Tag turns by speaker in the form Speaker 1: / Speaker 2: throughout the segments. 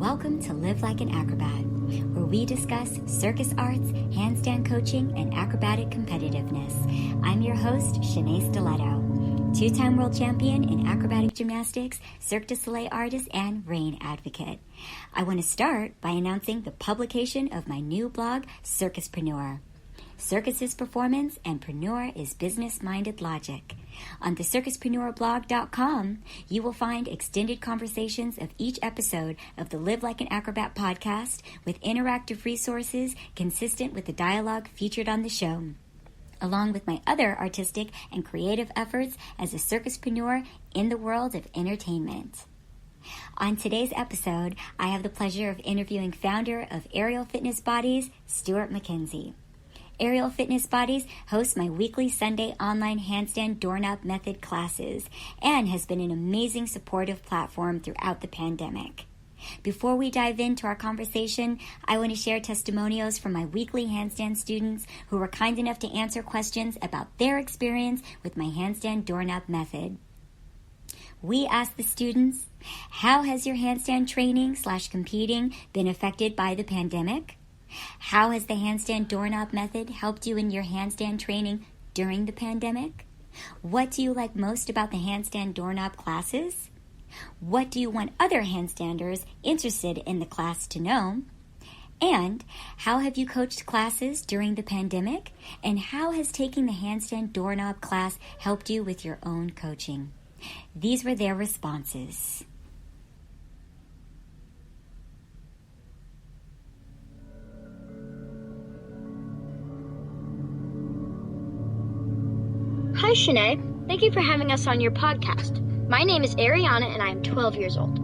Speaker 1: Welcome to Live Like an Acrobat, where we discuss circus arts, handstand coaching, and acrobatic competitiveness. I'm your host, Shenea Stiletto, two-time world champion in acrobatic gymnastics, Cirque Du Soleil artist, and rain advocate. I want to start by announcing the publication of my new blog, Circuspreneur. Circus is performance and preneur is business-minded logic. On the CircuspreneurBlog.com, you will find extended conversations of each episode of the Live Like an Acrobat podcast with interactive resources consistent with the dialogue featured on the show, along with my other artistic and creative efforts as a circuspreneur in the world of entertainment. On today's episode, I have the pleasure of interviewing founder of Aerial Fitness Bodies, Stuart Mackenzie. Aerial Fitness Bodies hosts my weekly Sunday online handstand doorknob method classes and has been an amazing supportive platform throughout the pandemic. Before we dive into our conversation, I want to share testimonials from my weekly handstand students who were kind enough to answer questions about their experience with my handstand doorknob method. We asked the students, how has your handstand training/competing been affected by the pandemic? How has the handstand doorknob method helped you in your handstand training during the pandemic? What do you like most about the handstand doorknob classes? What do you want other handstanders interested in the class to know? And how have you coached classes during the pandemic? And how has taking the handstand doorknob class helped you with your own coaching? These were their responses.
Speaker 2: Hi, Shenea. Thank you for having us on your podcast. My name is Ariana, and I am 12 years old.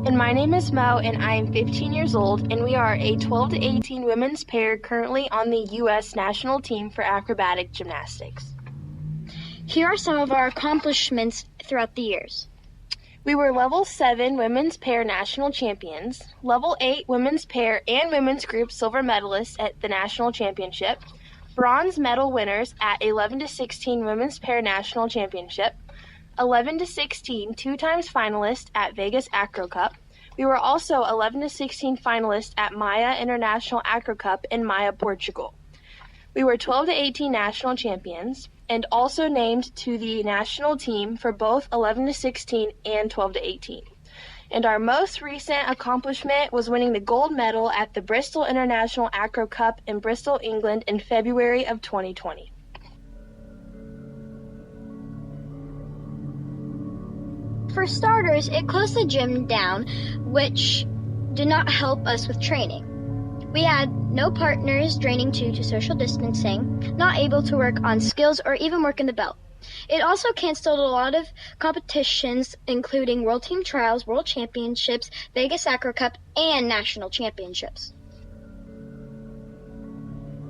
Speaker 3: And my name is Mo, and I am 15 years old, and we are a 12 to 18 women's pair currently on the U.S. national team for acrobatic gymnastics.
Speaker 2: Here are some of our accomplishments throughout the years.
Speaker 3: We were Level 7 women's pair national champions, Level 8 women's pair and women's group silver medalists at the national championship, bronze medal winners at 11 to 16 women's pair national championship, 11 to 16 two-times finalists at Vegas Acro Cup. We were also 11 to 16 finalists at Maya International Acro Cup in Maya, Portugal. We were 12 to 18 national champions and also named to the national team for both 11 to 16 and 12 to 18. And our most recent accomplishment was winning the gold medal at the Bristol International Acro Cup in Bristol, England in February of 2020.
Speaker 2: For starters, it closed the gym down, which did not help us with training. We had no partners draining due to social distancing, not able to work on skills or even work in the belt. It also canceled a lot of competitions, including World Team Trials, World Championships, Vegas Acro Cup, and National Championships.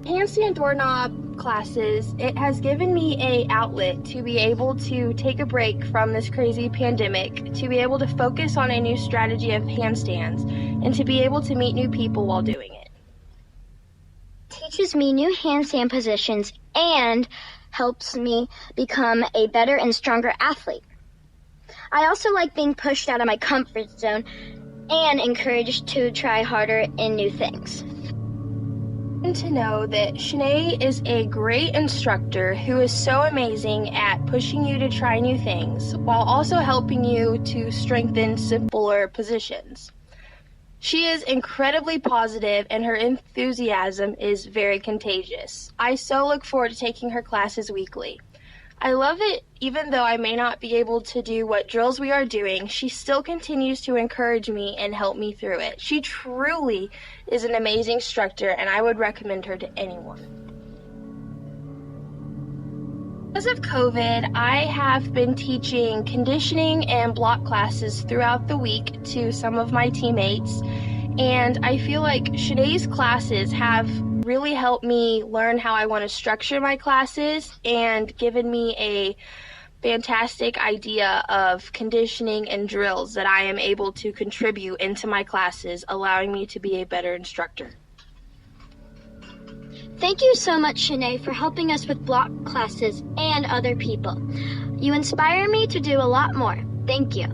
Speaker 3: Handstand doorknob classes, it has given me an outlet to be able to take a break from this crazy pandemic, to be able to focus on a new strategy of handstands, and to be able to meet new people while doing it.
Speaker 2: Teaches me new handstand positions and helps me become a better and stronger athlete. I also like being pushed out of my comfort zone and encouraged to try harder in new things.
Speaker 3: And to know that Shenea is a great instructor who is so amazing at pushing you to try new things while also helping you to strengthen simpler positions. She is incredibly positive and her enthusiasm is very contagious. I so look forward to taking her classes weekly. I love it even though I may not be able to do what drills we are doing, she still continues to encourage me and help me through it. She truly is an amazing instructor and I would recommend her to anyone. Because of COVID, I have been teaching conditioning and block classes throughout the week to some of my teammates, and I feel like Shenea's classes have really helped me learn how I want to structure my classes and given me a fantastic idea of conditioning and drills that I am able to contribute into my classes, allowing me to be a better instructor.
Speaker 2: Thank you so much, Shenea, for helping us with block classes and other people. You inspire me to do a lot more. Thank you.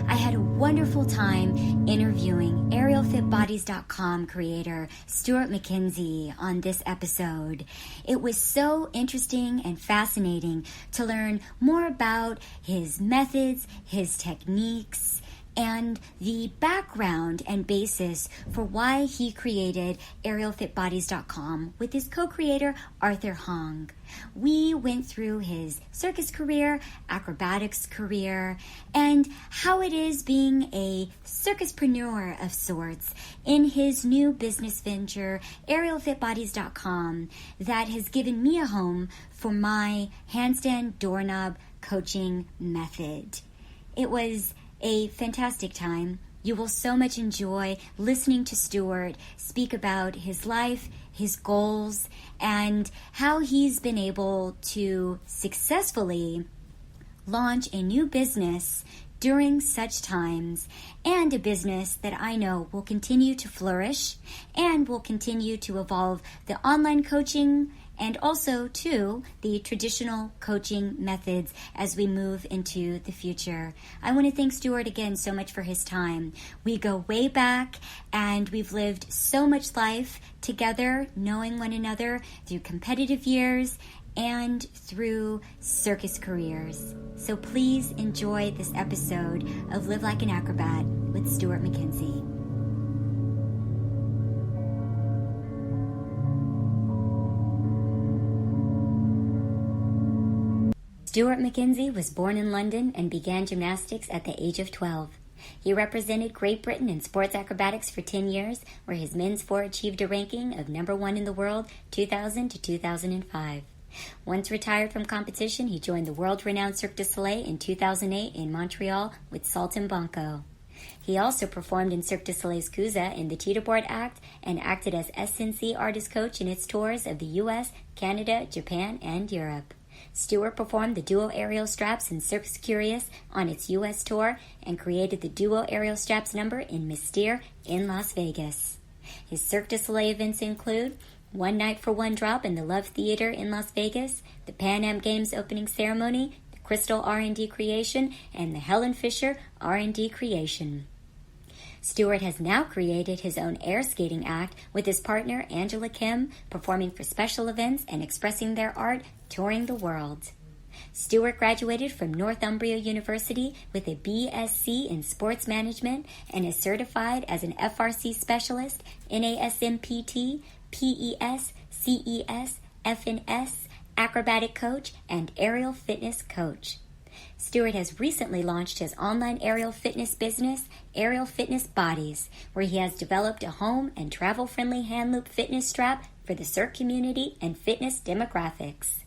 Speaker 1: I had a wonderful time interviewing AerialFitBodies.com creator Stuart Mackenzie on this episode. It was so interesting and fascinating to learn more about his methods, his techniques, and the background and basis for why he created AerialFitBodies.com with his co-creator Arthur Hong. We went through his circus career, acrobatics career, and how it is being a circuspreneur of sorts in his new business venture, AerialFitBodies.com, that has given me a home for my handstand doorknob coaching method. It was a fantastic time. You will so much enjoy listening to Stuart speak about his life, his goals, and how he's been able to successfully launch a new business during such times, and a business that I know will continue to flourish and will continue to evolve the online coaching and also, too, the traditional coaching methods as we move into the future. I want to thank Stuart again so much for his time. We go way back, and we've lived so much life together, knowing one another through competitive years and through circus careers. So please enjoy this episode of Live Like an Acrobat with Stuart Mackenzie. Stuart Mackenzie was born in London and began gymnastics at the age of 12. He represented Great Britain in sports acrobatics for 10 years, where his men's four achieved a ranking of number 1 in the world 2000 to 2005. Once retired from competition, he joined the World Renowned Cirque Du Soleil in 2008 in Montreal with Saltimbanco. He also performed in Cirque Du Soleil's Kooza in the Teeterboard Act and acted as SNC artist coach in its tours of the U.S., Canada, Japan, and Europe. Stuart performed the duo aerial straps in Circus Kurios on its U.S. tour and created the duo aerial straps number in Mystere in Las Vegas. His Cirque du Soleil events include One Night for One Drop in the Love Theater in Las Vegas, the Pan Am Games opening ceremony, the Crystal R&D creation, and the Helen Fisher R&D creation. Stuart has now created his own air skating act with his partner Angela Kim, performing for special events and expressing their art touring the world. Stuart graduated from Northumbria University with a BSc in Sports Management and is certified as an FRC Specialist, NASMPT, PES, CES, FNS, Acrobatic Coach, and Aerial Fitness Coach. Stuart has recently launched his online aerial fitness business, Aerial Fitness Bodies, where he has developed a home and travel-friendly hand loop fitness strap for the Cirque community and fitness demographics.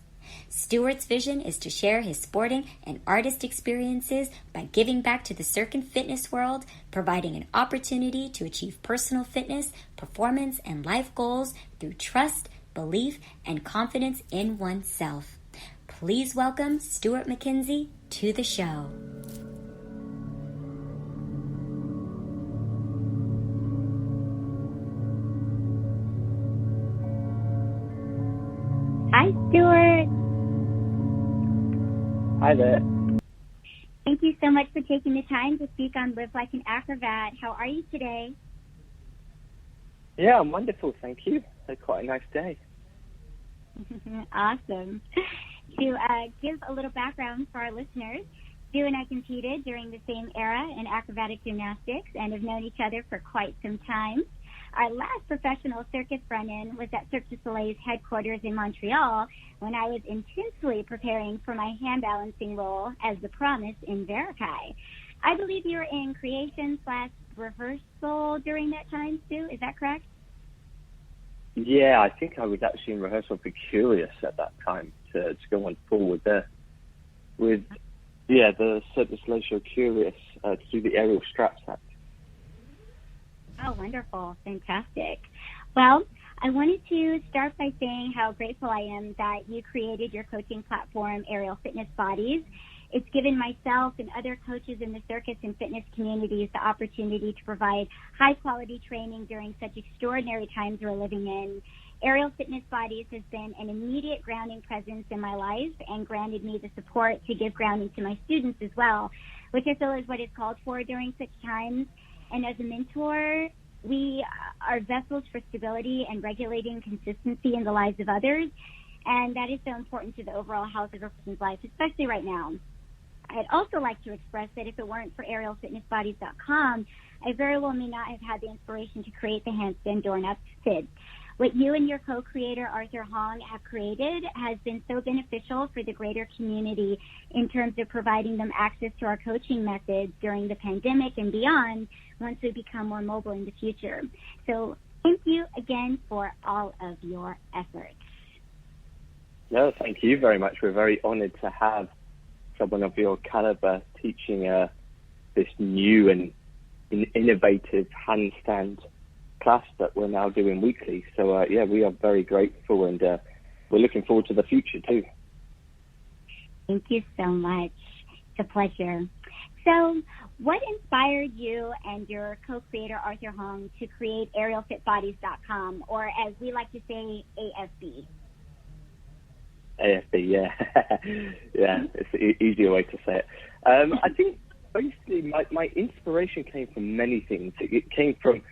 Speaker 1: Stuart's vision is to share his sporting and artist experiences by giving back to the Cirque and fitness world, providing an opportunity to achieve personal fitness, performance, and life goals through trust, belief, and confidence in oneself. Please welcome Stuart Mackenzie to the show.
Speaker 4: Hi, Stuart.
Speaker 5: Hi there.
Speaker 4: Thank you so much for taking the time to speak on Live Like an Acrobat. How are you today?
Speaker 5: Yeah, I'm wonderful, thank you. It's quite a nice day.
Speaker 4: Awesome. To give a little background for our listeners, Stu and I competed during the same era in acrobatic gymnastics and have known each other for quite some time. Our last professional circus run-in was at Cirque du Soleil's headquarters in Montreal when I was intensely preparing for my hand balancing role as the Promise in Verikai. I believe you were in creation/rehearsal during that time, Stu. Is that correct?
Speaker 5: Yeah, I think I was actually in rehearsal for Kurios at that time to go on forward there with the Cirque du Soleil show Kurios to do the aerial straps act.
Speaker 4: Oh, wonderful. Fantastic. Well, I wanted to start by saying how grateful I am that you created your coaching platform, Aerial Fitness Bodies. It's given myself and other coaches in the circus and fitness communities the opportunity to provide high-quality training during such extraordinary times we're living in. Aerial Fitness Bodies has been an immediate grounding presence in my life and granted me the support to give grounding to my students as well. which I feel is what it's called for during such times. And as a mentor, we are vessels for stability and regulating consistency in the lives of others. And that is so important to the overall health of a person's life, especially right now. I'd also like to express that if it weren't for aerialfitnessbodies.com, I very well may not have had the inspiration to create the handstand door-up fit. What you and your co-creator, Arthur Hong, have created has been so beneficial for the greater community in terms of providing them access to our coaching methods during the pandemic and beyond once we become more mobile in the future. So thank you again for all of your efforts.
Speaker 5: No, thank you very much. We're very honored to have someone of your caliber teaching this new and innovative handstand class that we're now doing weekly. So, we are very grateful, and we're looking forward to the future too.
Speaker 4: Thank you so much. It's a pleasure. So what inspired you and your co-creator, Arthur Hong, to create aerialfitbodies.com, or as we like to say, AFB?
Speaker 5: AFB, yeah. Yeah, it's an easier way to say it. I think basically my inspiration came from many things. It came from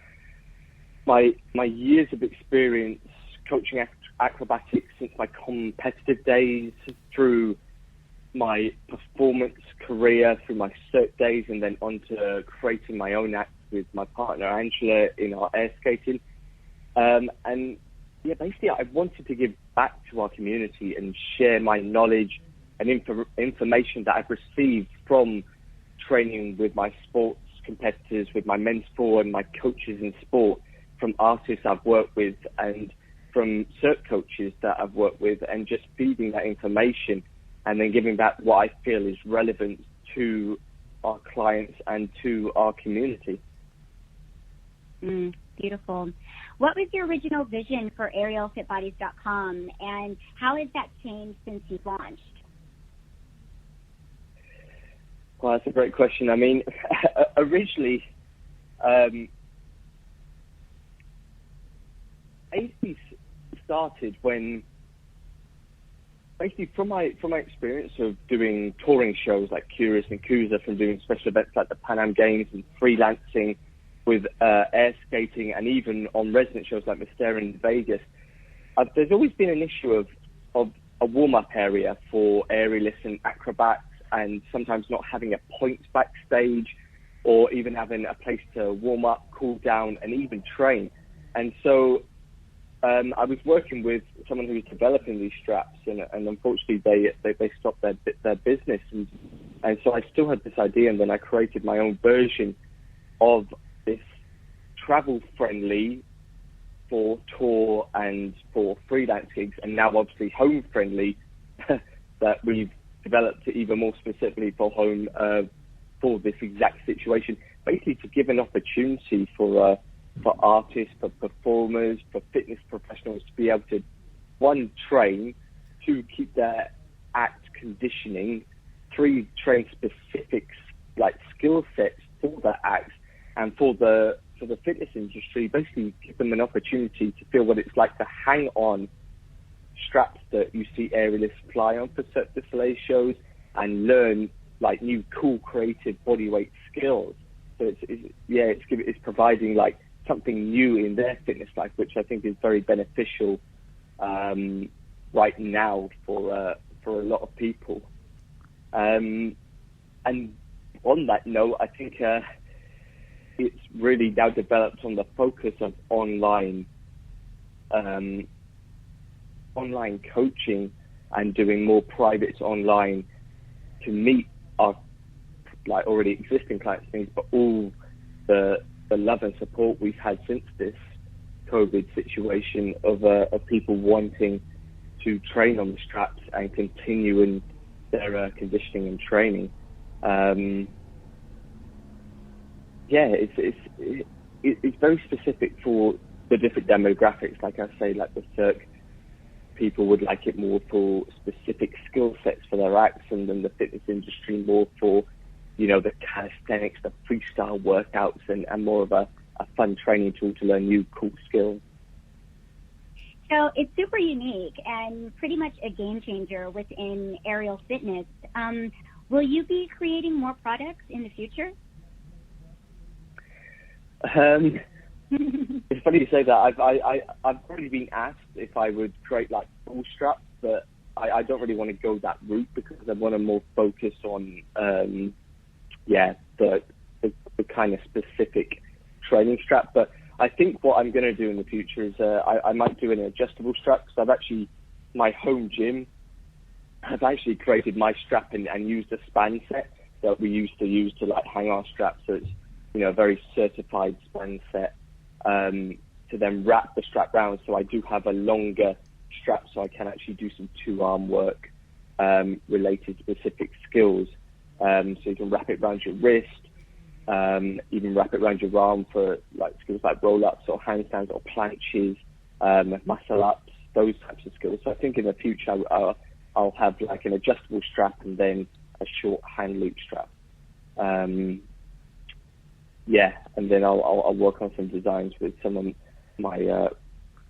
Speaker 5: my years of experience coaching acrobatics since my competitive days, through my performance career, through my Cirque days, and then on to creating my own act with my partner Angela in our air skating. Basically I wanted to give back to our community and share my knowledge and information that I've received from training with my sports competitors, with my men's sport and my coaches in sport, from artists I've worked with and from Cirque coaches that I've worked with, and just feeding that information and then giving back what I feel is relevant to our clients and to our community.
Speaker 4: Beautiful. What was your original vision for aerialfitbodies.com, and how has that changed since you've launched?
Speaker 5: Well, that's a great question. I mean, originally, AFB started when, basically from my experience of doing touring shows like Kurios and Kooza, from doing special events like the Pan Am Games and freelancing with air skating, and even on resident shows like Mystere in Vegas, there's always been an issue of a warm-up area for aerialists and acrobats, and sometimes not having a point backstage, or even having a place to warm up, cool down, and even train. And so I was working with someone who was developing these straps, and unfortunately they stopped their business, and so I still had this idea, and then I created my own version of this travel-friendly for tour and for freelance gigs, and now obviously home-friendly that we've developed even more specifically for home for this exact situation, basically to give an opportunity for artists, for performers, for fitness professionals to be able to, one, train, two, keep their act conditioning, three, train specific skill sets for their acts, and for the fitness industry, basically give them an opportunity to feel what it's like to hang on straps that you see aerialists fly on for Cirque Du Soleil shows, and learn new cool creative bodyweight skills. So it's providing something new in their fitness life, which I think is very beneficial right now for a lot of people. And on that note, I think it's really now developed on the focus of online coaching and doing more privates online to meet our already existing clients' needs, but all the love and support we've had since this COVID situation of people wanting to train on the straps and continue in their conditioning and training. It's very specific for the different demographics. Like I say, like the Cirque, people would like it more for specific skill sets for their acts, and then the fitness industry more for, the calisthenics, the freestyle workouts, and more of a fun training tool to learn new cool skills.
Speaker 4: So it's super unique and pretty much a game changer within aerial fitness. Will you be creating more products in the future?
Speaker 5: It's funny you say that. I've already been asked if I would create like full straps, but I don't really want to go that route because I want to more focus on the kind of specific training strap. But I think what I'm going to do in the future is I might do an adjustable strap, because my home gym, I've actually created my strap and used a span set that we used to use to like hang our straps. So it's, you know, a very certified span set to then wrap the strap round. So I do have a longer strap, so I can actually do some two-arm work related specific skills. So you can wrap it around your wrist, even wrap it around your arm for like skills like roll-ups or handstands or planches, muscle-ups, those types of skills. So I think in the future I'll have like an adjustable strap and then a short hand loop strap. And then I'll work on some designs with some of my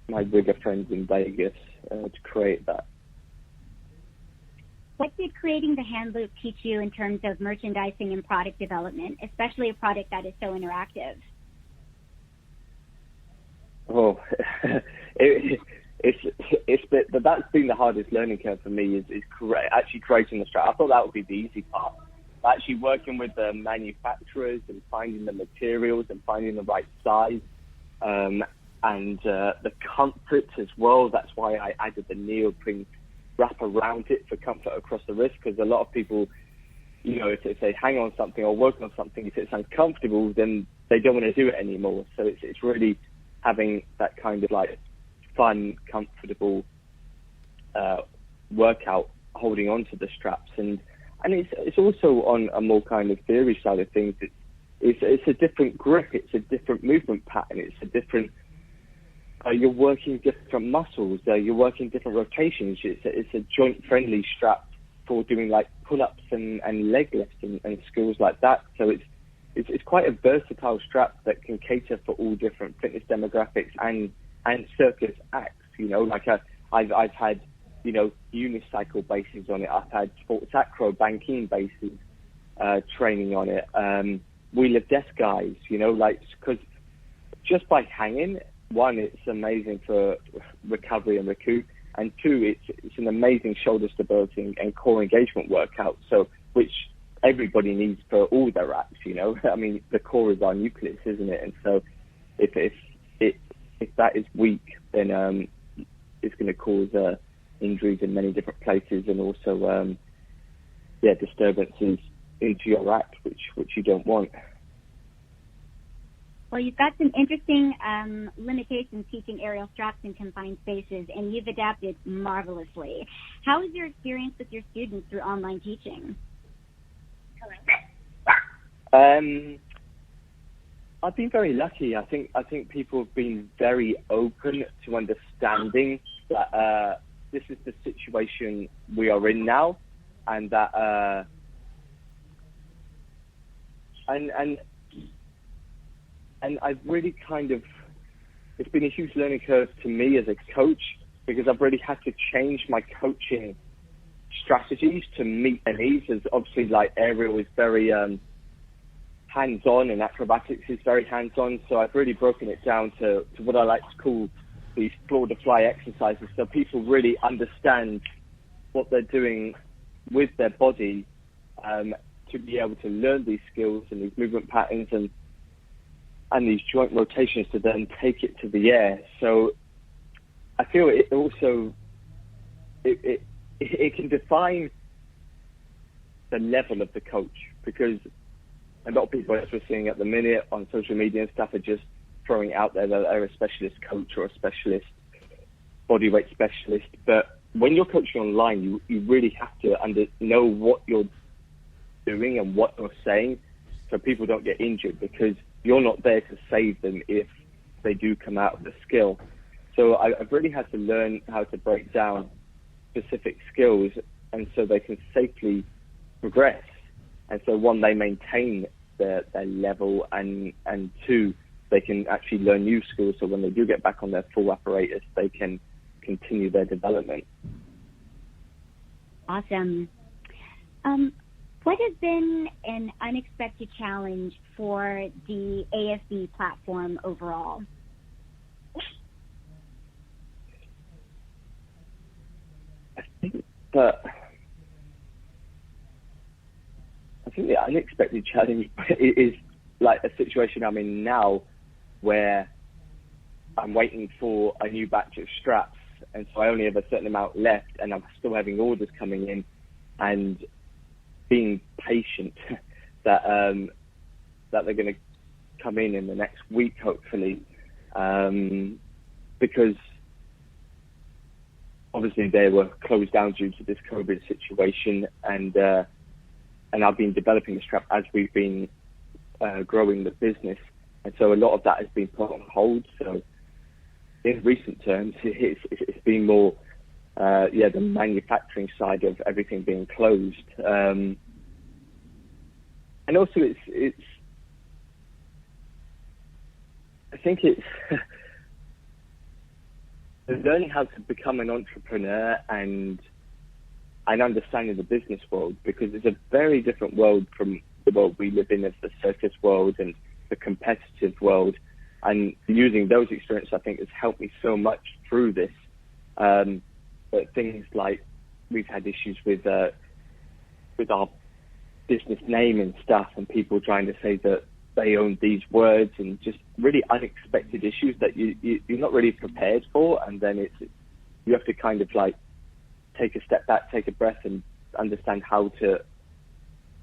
Speaker 5: rigger friends in Vegas to create that.
Speaker 4: What did creating the hand loop teach you in terms of merchandising and product development, especially a product that is so interactive?
Speaker 5: Oh, that's been the hardest learning curve for me, is actually creating the strap. I thought that would be the easy part. Actually working with the manufacturers and finding the materials and finding the right size and the comfort as well. That's why I added the neoprene wrap around it for comfort across the wrist, because a lot of people, you know, if they hang on something or work on something, if it's uncomfortable, then they don't want to do it anymore. So it's really having that kind of like fun, comfortable workout, holding on to the straps. And it's also on a more kind of theory side of things. It's a different grip, it's a different movement pattern, it's a different. You're working different muscles, you're working different rotations. It's a joint-friendly strap for doing like pull-ups and leg lifts and skills like that. So it's quite a versatile strap that can cater for all different fitness demographics and circus acts. You know, like I've had, you know, unicycle bases on it. I've had sports acro banking bases training on it. Wheeler desk guys, you know, like, because just by hanging, one, it's amazing for recovery and recoup, and two, it's an amazing shoulder stability and core engagement workout. So, which everybody needs for all their acts, you know. I mean, the core is our nucleus, isn't it? And so, if that is weak, then it's going to cause injuries in many different places, and also disturbances into your act, which you don't want.
Speaker 4: Well, you've got some interesting limitations teaching aerial straps in confined spaces, and you've adapted marvelously. How is your experience with your students through online teaching?
Speaker 5: I've been very lucky. I think people have been very open to understanding that this is the situation we are in now, and that and I've really it's been a huge learning curve to me as a coach, because I've really had to change my coaching strategies to meet their needs. As obviously, like, aerial is very hands-on and acrobatics is very hands-on. So I've really broken it down to what I like to call these floor-to-fly exercises, so people really understand what they're doing with their body to be able to learn these skills and these movement patterns and these joint rotations to then take it to the air. So I feel it also, it can define the level of the coach, because a lot of people, as we're seeing at the minute on social media and stuff, are just throwing out there that they're a specialist coach or a specialist bodyweight specialist. But when you're coaching online, you really have to know what you're doing and what you're saying, so people don't get injured, because you're not there to save them if they do come out of the skill. So I've really had to learn how to break down specific skills, and so they can safely progress. And so, one, they maintain their level, and two, they can actually learn new skills, so when they do get back on their full apparatus, they can continue their development.
Speaker 4: Awesome. What has been an unexpected challenge for the AFB platform overall?
Speaker 5: I think the unexpected challenge is like a situation I'm in now, where I'm waiting for a new batch of straps, and so I only have a certain amount left, and I'm still having orders coming in, and being patient that they're going to come in the next week, hopefully, because obviously they were closed down due to this COVID situation, and I've been developing the strap as we've been growing the business, and so a lot of that has been put on hold. So in recent terms, it's been more the manufacturing side of everything being closed, and also it's I think it's learning how to become an entrepreneur and understanding the business world, because it's a very different world from the world we live in as the circus world and the competitive world. And using those experiences, I think, has helped me so much through this. But things like we've had issues with our business name and stuff, and people trying to say that they own these words, and just really unexpected issues that you're not really prepared for. And then you have to kind of like take a step back, take a breath, and understand how to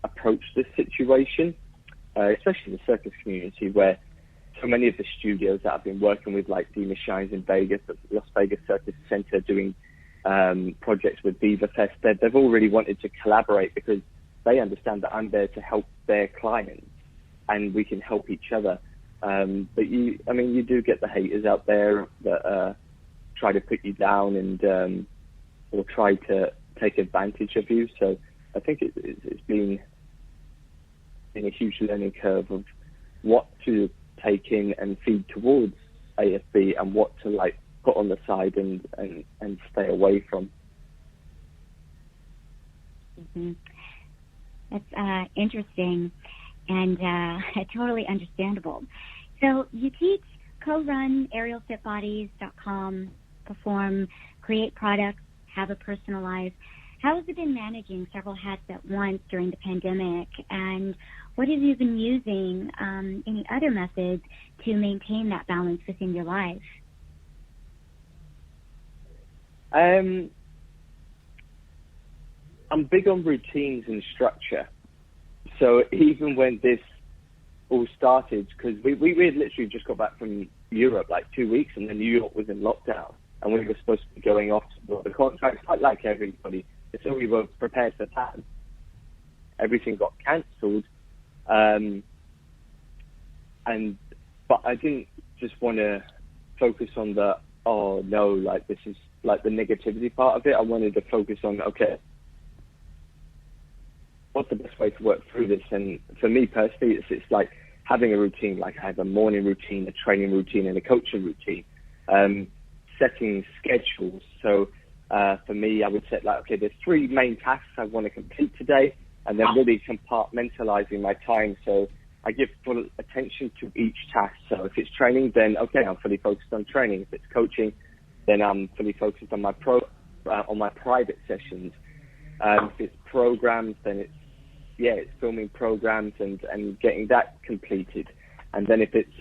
Speaker 5: approach this situation, especially the circus community, where so many of the studios that I've been working with, like Dina Shines in Vegas, the Las Vegas Circus Center, doing projects with Viva Fest, they've all really wanted to collaborate because they understand that I'm there to help their clients and we can help each other. But you do get the haters out there that try to put you down and or try to take advantage of you. So I think it's been a huge learning curve of what to take in and feed towards AFB and what to like put on the side and stay away from.
Speaker 4: Mm-hmm. That's interesting and totally understandable. So you teach, co-run aerialfitbodies.com, perform, create products, have a personal life. How has it been managing several hats at once during the pandemic? And what have you been using, any other methods to maintain that balance within your life?
Speaker 5: I'm big on routines and structure. So even when this all started, because we had literally just got back from Europe like 2 weeks, and then New York was in lockdown, and we were supposed to be going off to the contracts, like everybody. So we were prepared for that. Everything got cancelled, but I didn't just want to focus on the this is like the negativity part of it. I wanted to focus on, okay, what's the best way to work through this? And for me personally, it's like having a routine. Like I have a morning routine, a training routine, and a coaching routine. Setting schedules. So for me, I would set like, okay, there's 3 main tasks I want to complete today, and then really compartmentalizing my time. So I give full attention to each task. So if it's training, then okay, I'm fully focused on training. If it's coaching, then I'm fully focused on my private sessions. If it's programs, then it's filming programs and getting that completed. And then if it's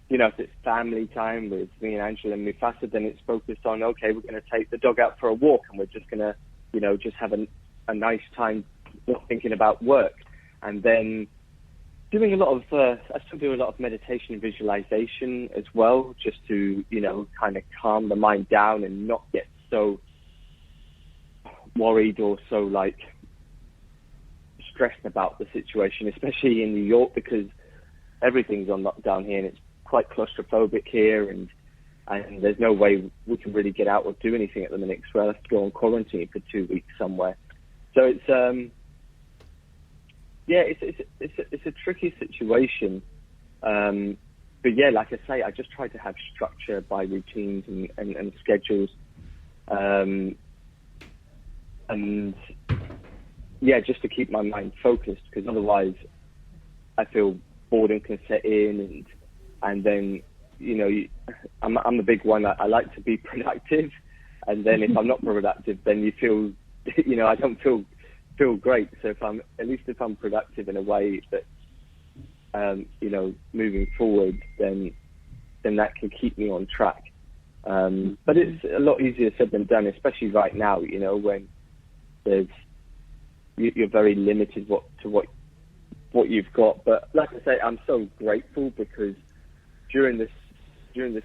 Speaker 5: if it's family time with me and Angela and Mufasa, then it's focused on, okay, we're going to take the dog out for a walk, and we're just going to, just have a nice time, not thinking about work. And then doing a lot of, I still do a lot of meditation and visualization as well, just to, kind of calm the mind down and not get so worried or so like stressed about the situation, especially in New York, because everything's on lockdown here and it's quite claustrophobic here, and there's no way we can really get out or do anything at the minute, because we'll have to go on quarantine for 2 weeks somewhere. So it's it's a tricky situation. But yeah, like I say, I just try to have structure by routines and schedules. And just to keep my mind focused, because otherwise I feel boredom can set in, and then, you know, I'm a big one. I like to be productive, and then if I'm not productive, then you feel, you know, I don't feel great. So if I'm productive in a way that, you know, moving forward, then that can keep me on track. But it's a lot easier said than done, especially right now, you know, when you're very limited to what you've got. But like I say, I'm so grateful, because during this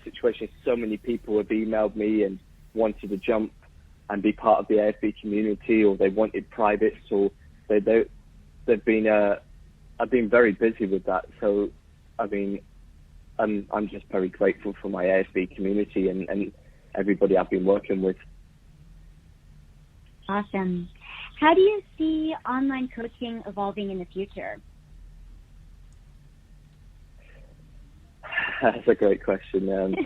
Speaker 5: situation, so many people have emailed me and wanted to jump and be part of the AFB community, or they wanted privates, or I've been very busy with that. So, I mean, I'm just very grateful for my AFB community and everybody I've been working with.
Speaker 4: Awesome. How do you see online coaching evolving in the future?
Speaker 5: That's a great question.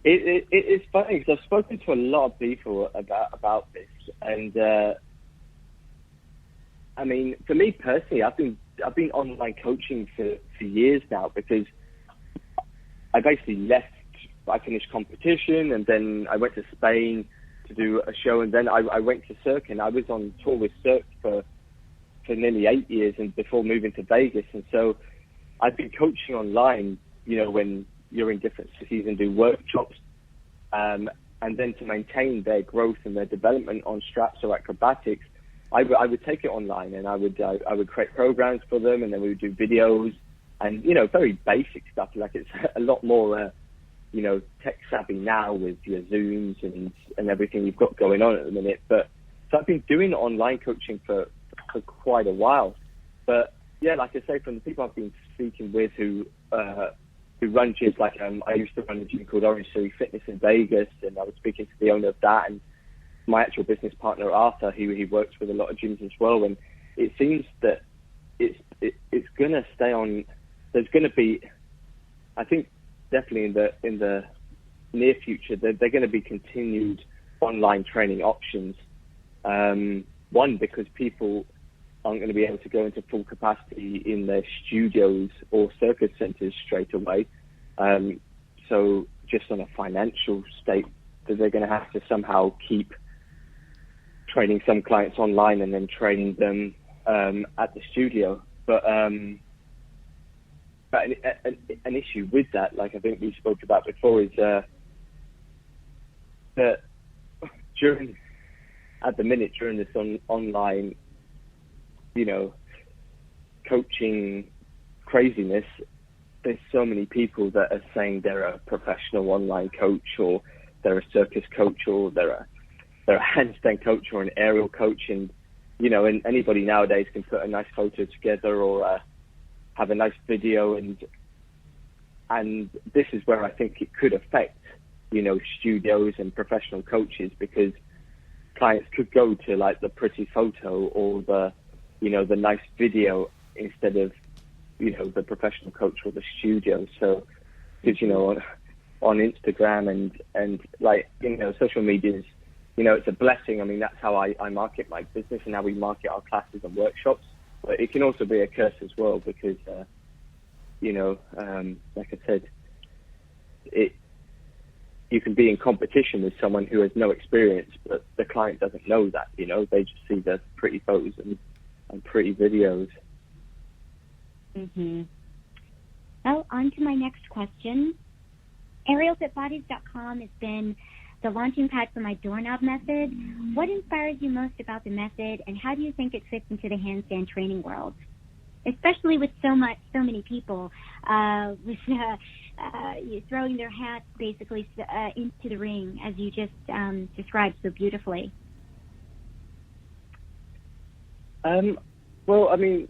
Speaker 5: It's funny, because I've spoken to a lot of people about this, and I mean, for me personally, I've been online coaching for years now, because I basically left. I finished competition, and then I went to Spain to do a show, and then I went to Cirque, and I was on tour with Cirque for nearly 8 years, and before moving to Vegas. And so I've been coaching online, you know, when you're in different cities and do workshops, and then to maintain their growth and their development on straps or acrobatics, I would take it online, and I would create programs for them, and then we would do videos, and, you know, very basic stuff. Like, it's a lot more, you know, tech savvy now with your Zooms and everything you've got going on at the minute. But so I've been doing online coaching for quite a while. But yeah, like I say, from the people I've been speaking with who run gyms, like I used to run a gym called Orange City Fitness in Vegas, and I was speaking to the owner of that, and my actual business partner Arthur, he works with a lot of gyms as well. And it seems that it's going to stay on. There's going to be, I think, definitely in the near future, they're going to be continued online training options. One, because people aren't going to be able to go into full capacity in their studios or circus centers straight away. So just on a financial state, that they're going to have to somehow keep training some clients online and then training them at the studio. But an issue with that, like I think we spoke about before, is that during this online, you know, coaching craziness, there's so many people that are saying they're a professional online coach, or they're a circus coach, or they're a handstand coach, or an aerial coach, and, you know, and anybody nowadays can put a nice photo together, or have a nice video, and this is where I think it could affect, you know, studios and professional coaches, because clients could go to like the pretty photo or the, you know, the nice video instead of, you know, the professional coach or the studio. So, because, you know, on Instagram and like, you know, social media is, you know, it's a blessing. I mean, that's how I market my business and how we market our classes and workshops. But it can also be a curse as well, because, you know, like I said, you can be in competition with someone who has no experience, but the client doesn't know that, you know, they just see the pretty photos and pretty videos.
Speaker 4: Mm-hmm. Well, on to my next question. AerialFitBodies.com has been the launching pad for my doorknob method. What inspires you most about the method, and how do you think it fits into the handstand training world, especially with so many people throwing their hats basically into the ring, as you just described so beautifully?
Speaker 5: Well, I mean,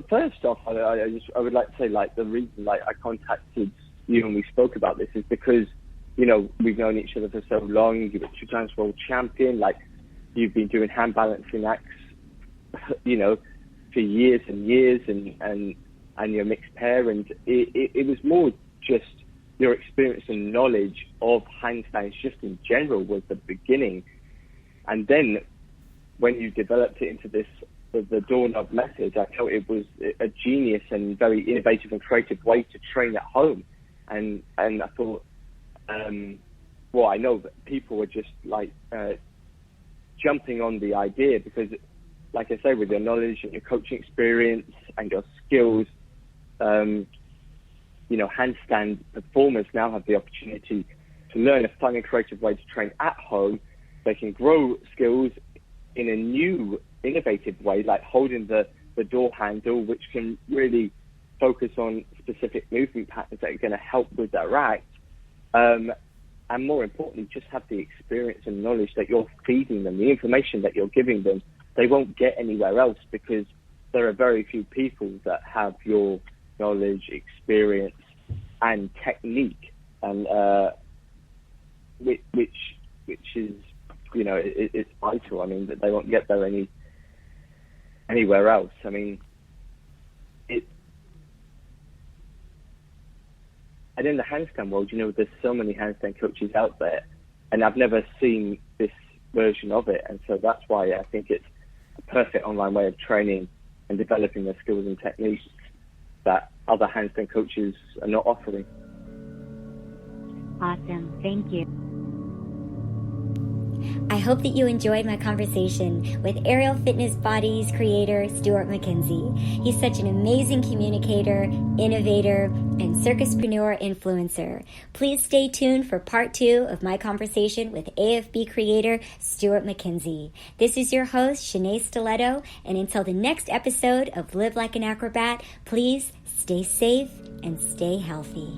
Speaker 5: first off, I would like to say, like, the reason, like, I contacted you and we spoke about this is because, you know, we've known each other for so long. You're a 2 times world champion. Like, you've been doing hand balancing acts, you know, for years and years, and you're a mixed pair. And it was more just your experience and knowledge of handstands just in general was the beginning. And then when you developed it into the doorknob method, I felt it was a genius and very innovative and creative way to train at home. And I thought, well, I know that people were just like jumping on the idea because, like I say, with your knowledge and your coaching experience and your skills, handstand performers now have the opportunity to learn a fun and creative way to train at home. They can grow skills in a new, innovative way, like holding the door handle, which can really focus on specific movement patterns that are going to help with their act. And more importantly, just have the experience and knowledge that you're feeding them, the information that you're giving them. They won't get anywhere else because there are very few people that have your knowledge, experience, and technique, and which is, it's vital. I mean, that they won't get there anywhere else. I mean, and in the handstand world, there's so many handstand coaches out there, and I've never seen this version of it, and so that's why I think it's a perfect online way of training and developing their skills and techniques that other handstand coaches are not offering.
Speaker 4: Awesome. Thank you.
Speaker 1: I hope that you enjoyed my conversation with Aerial Fitness Bodies creator Stuart Mackenzie. He's such an amazing communicator, innovator, and circuspreneur influencer. Please stay tuned for part 2 of my conversation with AFB creator Stuart Mackenzie. This is your host, Shenea Stiletto, and until the next episode of Live Like an Acrobat, please stay safe and stay healthy.